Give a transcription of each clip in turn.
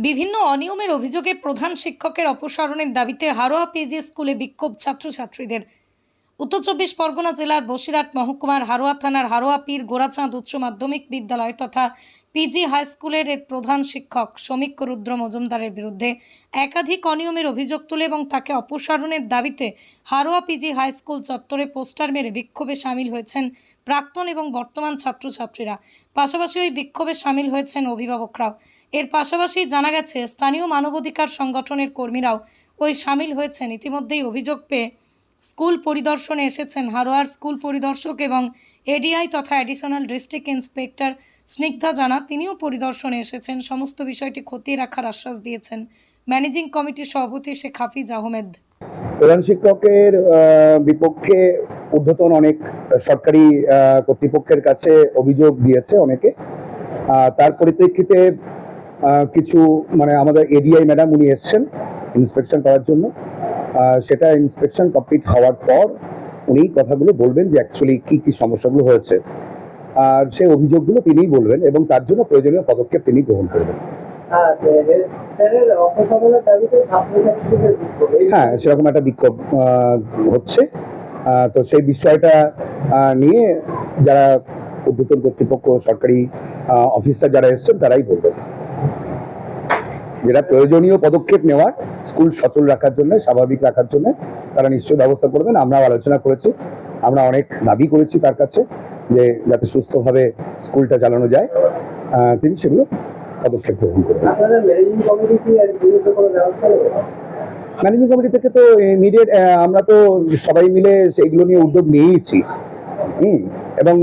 বিভিন্ন অনিয়মের অভিযোগে প্রধান শিক্ষকের অপসারণের দাবিতে হারোয়া পিজি স্কুলে বিক্ষোভ ছাত্রছাত্রীদের। উত্তর চব্বিশ পরগনা জেলার বসিরহাট মহকুমার হারোয়া থানার হারোয়া পীর গোরাচাঁদ উচ্চ মাধ্যমিক বিদ্যালয় তথা পিজি হাই স্কুলের প্রধান শিক্ষক শ্রমিক রুদ্র মজুমদারের বিরুদ্ধে একাধিক অনিয়মের অভিযোগ তুলে এবং তাকে অপসারণের দাবিতে হারোয়া পিজি হাই স্কুল চত্বরে পোস্টার মেরে বিক্ষোভে সামিল হয়েছেন প্রাক্তন এবং বর্তমান ছাত্রছাত্রীরা। পাশাপাশি ওই বিক্ষোভে সামিল হয়েছেন অভিভাবকরাও। এর পাশাপাশি জানা গেছে স্থানীয় মানবাধিকার সংগঠনের কর্মীরাও ওই সামিল হয়েছেন। ইতিমধ্যেই অভিযোগ পেয়ে স্কুল পরিদর্শনে এসেছেন হারোয়ার স্কুল পরিদর্শক এবং এডিআই তথা অ্যাডিশনাল ডিস্ট্রিক্ট ইন্সপেক্টর স্নিগ্ধা জানা। তিনিও পরিদর্শনে এসেছেন। সমস্ত বিষয়টি খতিয়ে রাখার আশ্বাস দিয়েছেন ম্যানেজিং কমিটির সভাপতি শেখ হাফিজ আহমেদ। প্রধান শিক্ষকের বিপক্ষে ঊর্ধ্বতন অনেক সরকারি কর্তৃপক্ষের কাছে অভিযোগ দিয়েছে অনেকে। তার পরিপ্রেক্ষিতে কিছু আমাদের এডিআই ম্যাডাম উনি এসছেন ইন্সপেকশন করার জন্য। সেটা ইন্সপেকশন কমপ্লিট হওয়ার পর উনি কথাগুলো বলবেন যে অ্যাকচুয়ালি কি কি সমস্যাগুলো হয়েছে, আর সেই অভিযোগগুলো তিনিই বলবেন এবং তার জন্য প্রয়োজনীয় পদক্ষেপ তিনি গ্রহণ করবেন। হ্যাঁ, সেরকম একটা বিক্ষোভ হচ্ছে। তো সেই বিষয়টা নিয়ে যারা ঊর্ধ্বতন কর্তৃপক্ষ সরকারি অফিসার যারা এসছেন তারাই বলবেন যেটা প্রয়োজনীয় পদক্ষেপ নেওয়ার স্কুল সচল রাখার জন্য, স্বাভাবিক রাখার জন্য তারা নিশ্চয়ই ব্যবস্থা করবেন। আমরাও আলোচনা করেছি, আমরা অনেক দাবি করেছি তার কাছে যে যাতে সুস্থভাবে স্কুলটা চালানো যায়। তিনি সেগুলো পদক্ষেপ গ্রহণ করবেন। ম্যানেজিং কমিটি থেকে তো ইমিডিয়েট আমরা তো সবাই মিলে সেইগুলো নিয়ে উদ্যোগ নিয়েছি এবং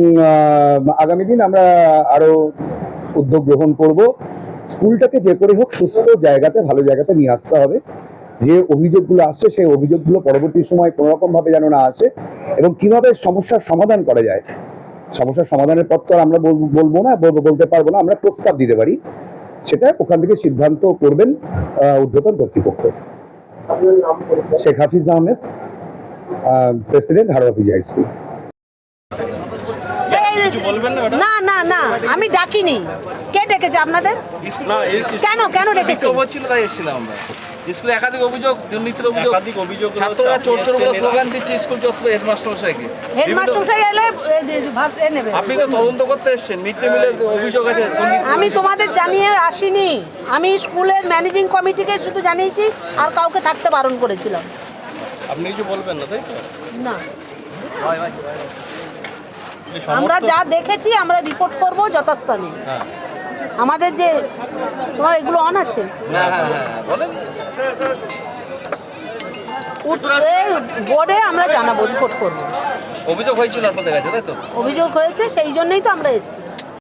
আগামী দিন আমরা আরো উদ্যোগ গ্রহণ করব। স্কুলটাকে যে করে হোক সুস্থ জায়গাতে, ভালো জায়গাতে নিয়ে আসতে হবে। যে অভিযোগগুলো আসছে সেই অভিযোগগুলো পরবর্তী সময় কোনো রকম ভাবে যেন না আসে এবং কিভাবে সমস্যার সমাধান করা যায়। সমস্যার সমাধানের পথ তো আমরা বলতে পারবো না, আমরা প্রস্তাব দিতে পারি, সেটা ওখান থেকে সিদ্ধান্ত করবেন ঊর্ধ্বতন কর্তৃপক্ষ। Sheikh Hafiz Ahmed, president Haroa PG high school. না না না, আমি ডাকিনি। কে ডেকেছে আপনাদের? কেন কেন ডেকেছে? তাই এসেছিলাম আমরা। স্কুলে একাধিক অভিযোগ, দুর্নীতির অভিযোগ, ছাত্ররা চোর চোর করে স্লোগান দিচ্ছে স্কুল চত্বরে হেডমাস্টার মশাইকে। হেডমাস্টার মশাই এলে নেবে। আপনি তো তদন্ত করতে এসেছেন, মিড ডে মিলের অভিযোগ আছে। আমি তোমাদের জানিয়ে আসিনি, আমি স্কুলের ম্যানেজিং কমিটিকে শুধু জানিয়েছি আর কাউকে থাকতে বারণ করেছিলাম। আপনি কিছু বলবেন না, তাই তো? না, আমরা যা দেখেছি আমরা রিপোর্ট করব যথাস্থানে। আমাদের যে তোমার এগুলো অন আছে, বোর্ডে আমরা জানাবো, রিপোর্ট করবো। অভিযোগ হয়েছিল আপনাদের কাছে, তাই তো? অভিযোগ হয়েছে, সেই জন্যই তো আমরা এসেছি।